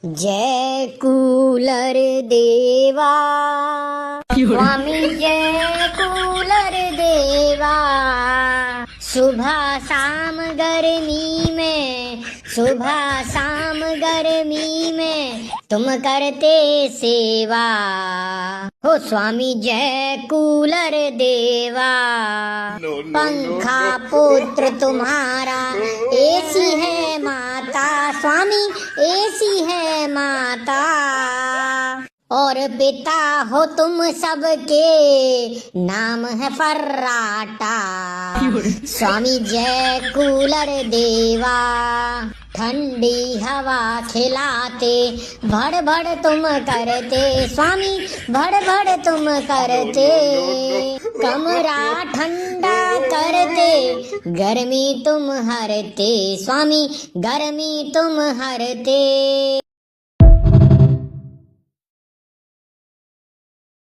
जय कूलर देवा स्वामी, जय कूलर देवा। सुबह शाम गर्मी में, सुबह शाम गर्मी में तुम करते सेवा हो स्वामी, जय कूलर देवा। पंखा पुत्र तुम्हारा, ऐसी है माता स्वामी, ऐसी है माता। और पिता हो तुम सबके, नाम है फर्राटा स्वामी, जय कूलर देवा। ठंडी हवा खिलाते, भड़ भड़ तुम करते स्वामी, भड़ भड़ तुम करते। कमरा ठंडा करते, गर्मी तुम हरते स्वामी, गर्मी तुम हरते।